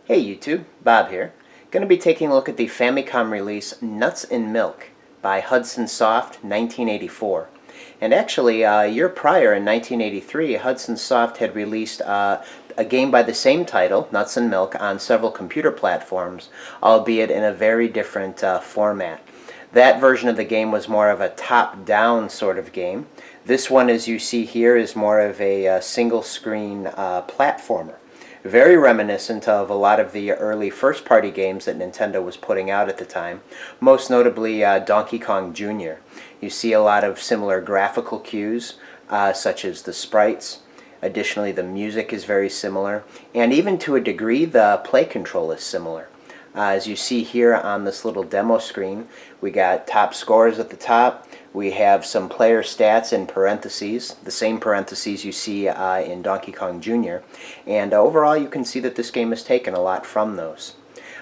Hey YouTube, Bob here. Going to be taking a look at the Famicom release Nuts and Milk by Hudson Soft, 1984. And actually, a year prior in 1983, Hudson Soft had released a game by the same title, Nuts and Milk, on several computer platforms, albeit in a very different format. That version of the game was more of a top-down sort of game. This one, as you see here, is more of a single-screen platformer. Very reminiscent of a lot of the early first-party games that Nintendo was putting out at the time, most notably Donkey Kong Jr. You see a lot of similar graphical cues, such as the sprites. Additionally, the music is very similar, and even to a degree, the play control is similar. As you see here on this little demo screen, we got top scores at the top. We have some player stats in parentheses, the same parentheses you see in Donkey Kong Jr. And overall, you can see that this game has taken a lot from those.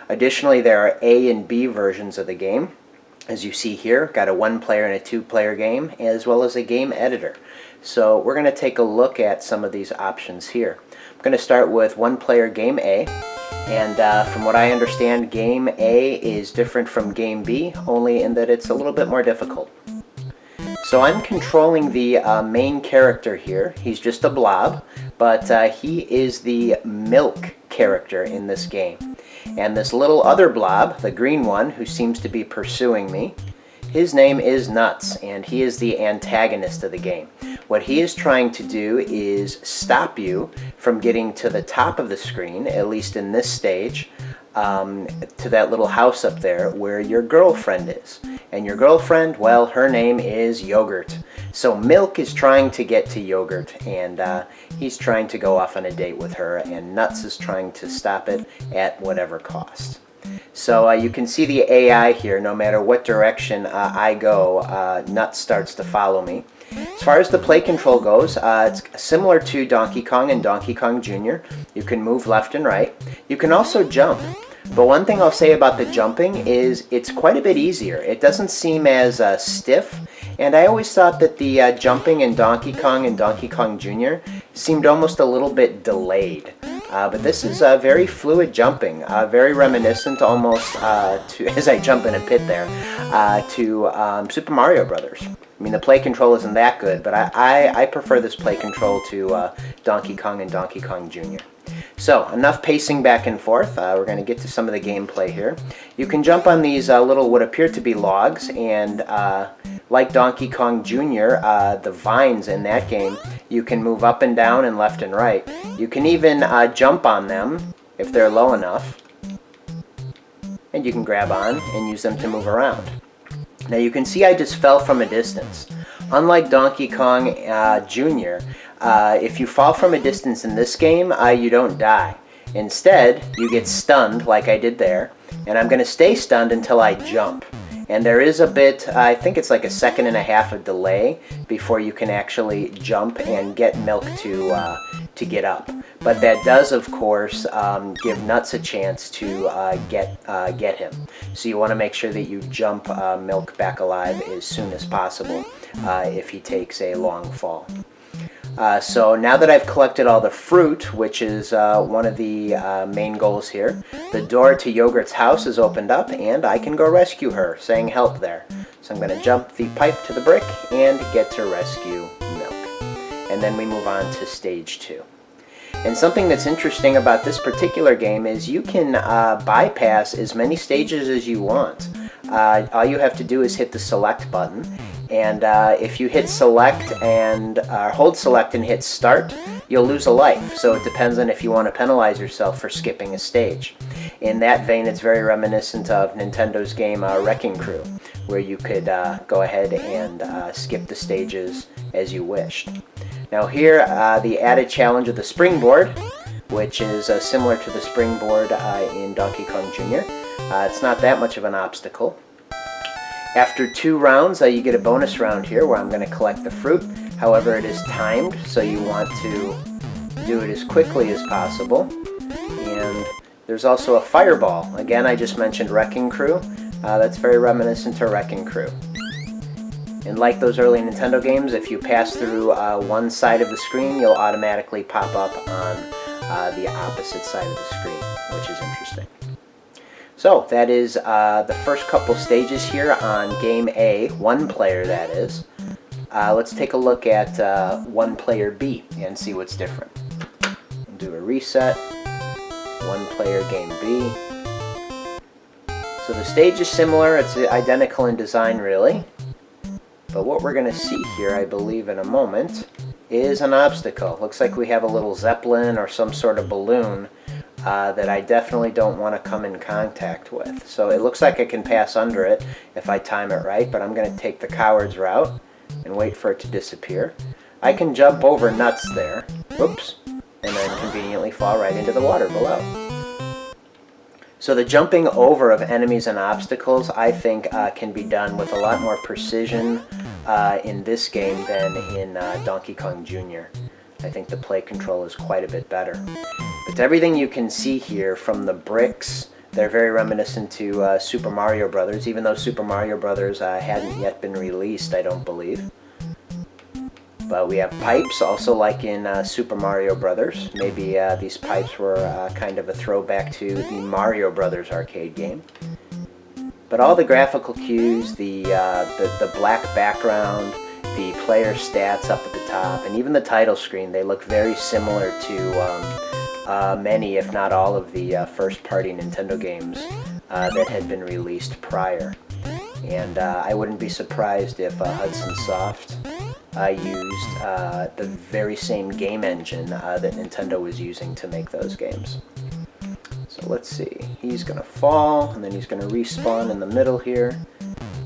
Additionally, there are A and B versions of the game. As you see here, got a one-player and a two-player game, as well as a game editor. So we're going to take a look at some of these options here. I'm going to start with one-player game A. And from what I understand, Game A is different from Game B, only in that it's a little bit more difficult. So I'm controlling the main character here. He's just a blob, but he is the milk character in this game. And this little other blob, the green one, who seems to be pursuing me, his name is Nuts, and he is the antagonist of the game. What he is trying to do is stop you from getting to the top of the screen, at least in this stage, to that little house up there where your girlfriend is. And your girlfriend, well, her name is Yogurt. So Milk is trying to get to Yogurt, and he's trying to go off on a date with her, and Nuts is trying to stop it at whatever cost. So you can see the AI here. No matter what direction I go, Nuts starts to follow me. As far as the play control goes, it's similar to Donkey Kong and Donkey Kong Jr. You can move left and right. You can also jump. But one thing I'll say about the jumping is it's quite a bit easier. It doesn't seem as stiff. And I always thought that the jumping in Donkey Kong and Donkey Kong Jr. seemed almost a little bit delayed. But this is very fluid jumping, very reminiscent almost to, as I jump in a pit there, to Super Mario Brothers. I mean, the play control isn't that good, but I prefer this play control to Donkey Kong and Donkey Kong Jr. So, enough pacing back and forth. We're going to get to some of the gameplay here. You can jump on these little what appear to be logs, and like Donkey Kong Jr., the vines in that game, you can move up and down and left and right. You can even jump on them if they're low enough, and you can grab on and use them to move around. Now you can see I just fell from a distance. Unlike Donkey Kong Jr., if you fall from a distance in this game, you don't die. Instead, you get stunned like I did there, and I'm going to stay stunned until I jump. And there is a bit, I think it's like a second and a half of delay before you can actually jump and get Milk to get up. But that does, of course, give Nuts a chance to get him. So you want to make sure that you jump Milk back alive as soon as possible if he takes a long fall. So now that I've collected all the fruit, which is one of the main goals here, the door to Yogurt's house is opened up, and I can go rescue her, saying help there. So I'm going to jump the pipe to the brick and get to rescue Milk. And then we move on to stage 2. And something that's interesting about this particular game is you can bypass as many stages as you want. All you have to do is hit the select button. And if you hit select and hold select and hit start, you'll lose a life. So it depends on if you want to penalize yourself for skipping a stage. In that vein, it's very reminiscent of Nintendo's game Wrecking Crew, where you could go ahead and skip the stages as you wished. Now here, the added challenge of the springboard, which is similar to the springboard in Donkey Kong Jr. It's not that much of an obstacle. After 2 rounds, you get a bonus round here where I'm going to collect the fruit. However, it is timed, so you want to do it as quickly as possible. And there's also a fireball. Again, I just mentioned Wrecking Crew. That's very reminiscent to Wrecking Crew. And like those early Nintendo games, if you pass through one side of the screen, you'll automatically pop up on the opposite side of the screen, which is interesting. So that is the first couple stages here on Game A, one player that is. Let's take a look at one player B and see what's different. We'll do a reset, one player Game B. So the stage is similar, it's identical in design really. But what we're going to see here, I believe in a moment, is an obstacle. Looks like we have a little zeppelin or some sort of balloon that I definitely don't want to come in contact with. So it looks like I can pass under it if I time it right, but I'm going to take the coward's route and wait for it to disappear. I can jump over nuts there, whoops, and then conveniently fall right into the water below. So the jumping over of enemies and obstacles, I think, can be done with a lot more precision in this game than in Donkey Kong Jr. I think the play control is quite a bit better. But everything you can see here, from the bricks, they're very reminiscent to Super Mario Brothers, even though Super Mario Brothers hadn't yet been released, I don't believe. But we have pipes, also like in Super Mario Brothers. Maybe these pipes were kind of a throwback to the Mario Brothers arcade game. But all the graphical cues, the black background, the player stats up at the top, and even the title screen, they look very similar to many, if not all, of the first-party Nintendo games that had been released prior. And I wouldn't be surprised if Hudson Soft used the very same game engine that Nintendo was using to make those games. So let's see. He's going to fall, and then he's going to respawn in the middle here.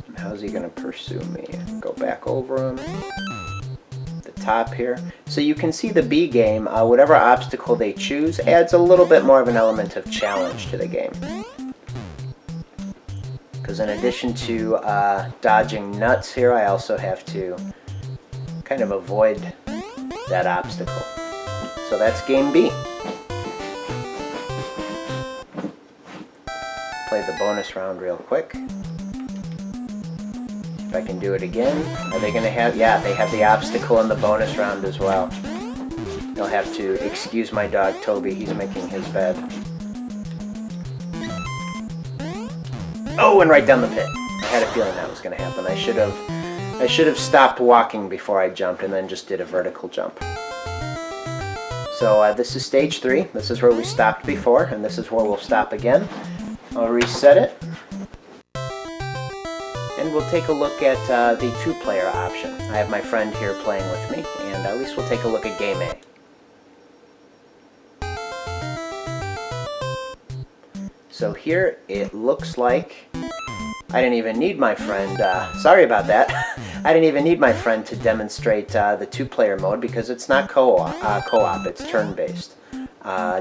And how's he going to pursue me? Go back over him. The top here. So you can see the B game, whatever obstacle they choose, adds a little bit more of an element of challenge to the game. Because in addition to dodging nuts here, I also have to kind of avoid that obstacle. So that's Game B. Play the bonus round real quick. If I can do it again. Are they going to have... Yeah, they have the obstacle in the bonus round as well. You'll have to excuse my dog Toby, he's making his bed. Oh, and right down the pit. I had a feeling that was going to happen. I should have stopped walking before I jumped and then just did a vertical jump. So this is stage 3. This is where we stopped before, and this is where we'll stop again. I'll reset it. And we'll take a look at the 2-player option. I have my friend here playing with me, and at least we'll take a look at Game A. So here it looks like I didn't even need my friend, sorry about that, I didn't even need my friend to demonstrate the 2-player mode because it's not co-op, it's turn-based.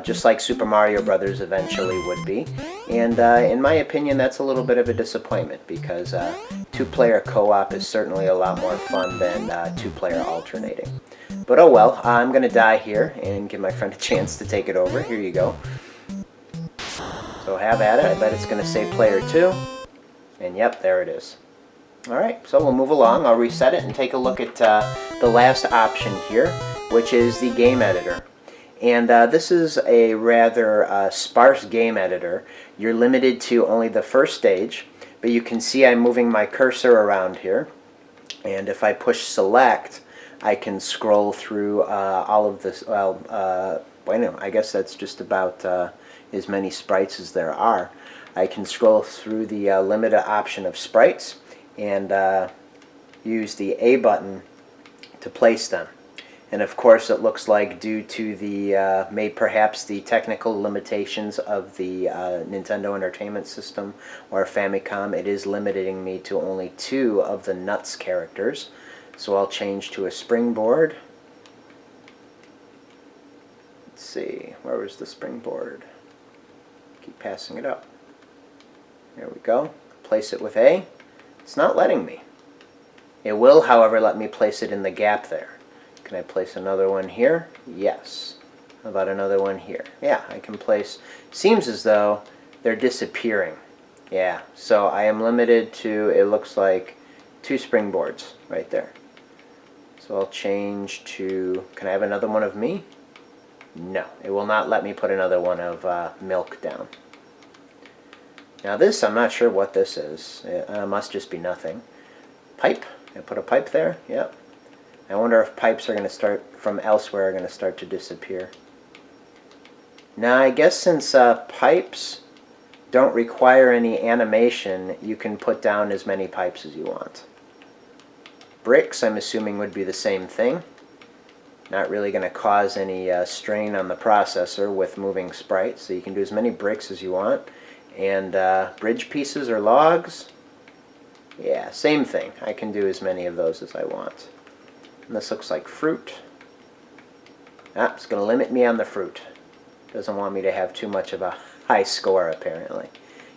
Just like Super Mario Brothers eventually would be. And in my opinion, that's a little bit of a disappointment because 2-player co-op is certainly a lot more fun than 2-player alternating. But oh well, I'm going to die here and give my friend a chance to take it over. Here you go. So have at it. I bet it's going to say player 2. And yep, there it is. Alright, so we'll move along. I'll reset it and take a look at the last option here, which is the game editor. And this is a rather sparse game editor. You're limited to only the first stage, but you can see I'm moving my cursor around here. And if I push select, I can scroll through all of this. Well, I guess that's just about as many sprites as there are. I can scroll through the limited option of sprites and use the A button to place them. And of course it looks like due to the perhaps the technical limitations of the Nintendo Entertainment System or Famicom, it is limiting me to only 2 of the nuts characters. So I'll change to a springboard. Let's see, where was the springboard? Keep passing it up. There we go. Place it with A. It's not letting me. It will, however, let me place it in the gap there. Can I place another one here? Yes. How about another one here? Yeah, I can place... Seems as though they're disappearing. Yeah, so I am limited to, it looks like, 2 springboards right there. So I'll change to... Can I have another one of me? No, it will not let me put another one of milk down. Now this, I'm not sure what this is. It must just be nothing. Pipe. I put a pipe there. Yep. I wonder if pipes are going to start from elsewhere are going to start to disappear. Now I guess since pipes don't require any animation, you can put down as many pipes as you want. Bricks, I'm assuming, would be the same thing. Not really going to cause any strain on the processor with moving sprites, so you can do as many bricks as you want. And bridge pieces or logs, yeah, same thing. I can do as many of those as I want. And this looks like fruit. Ah, it's going to limit me on the fruit. Doesn't want me to have too much of a high score, apparently.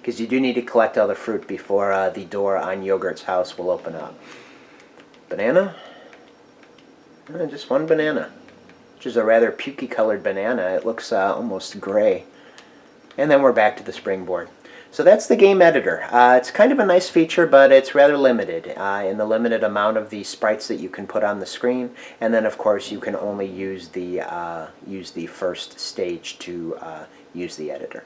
Because you do need to collect all the fruit before the door on Yogurt's house will open up. Banana? Just one banana. Which is a rather pukey colored banana. It looks almost gray. And then we're back to the springboard. So that's the game editor. It's kind of a nice feature, but it's rather limited in the limited amount of the sprites that you can put on the screen. And then, of course, you can only use the first stage to use the editor.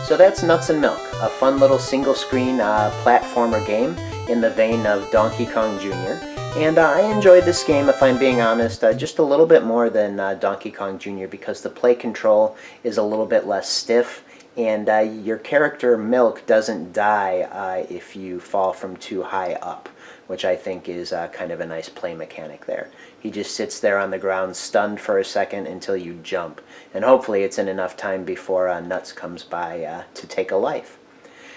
So that's Nuts and Milk, a fun little single-screen platformer game in the vein of Donkey Kong Jr. And I enjoyed this game, if I'm being honest, just a little bit more than Donkey Kong Jr. because the play control is a little bit less stiff, and your character Milk doesn't die if you fall from too high up, which I think is kind of a nice play mechanic there. He just sits there on the ground stunned for a second until you jump, and hopefully it's in enough time before Nuts comes by to take a life.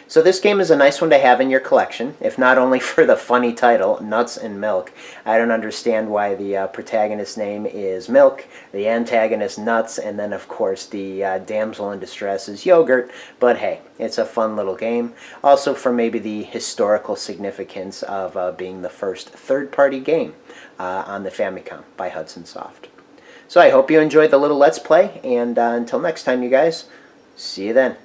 So this game is a nice one to have in your collection, if not only for the funny title, Nuts and Milk. I don't understand why the protagonist's name is Milk, the antagonist Nuts, and then of course the damsel in distress is Yogurt, but hey, it's a fun little game. Also for maybe the historical significance of being the first third-party game on the Famicom by Hudson Soft. So I hope you enjoyed the little Let's Play, and until next time you guys, see you then.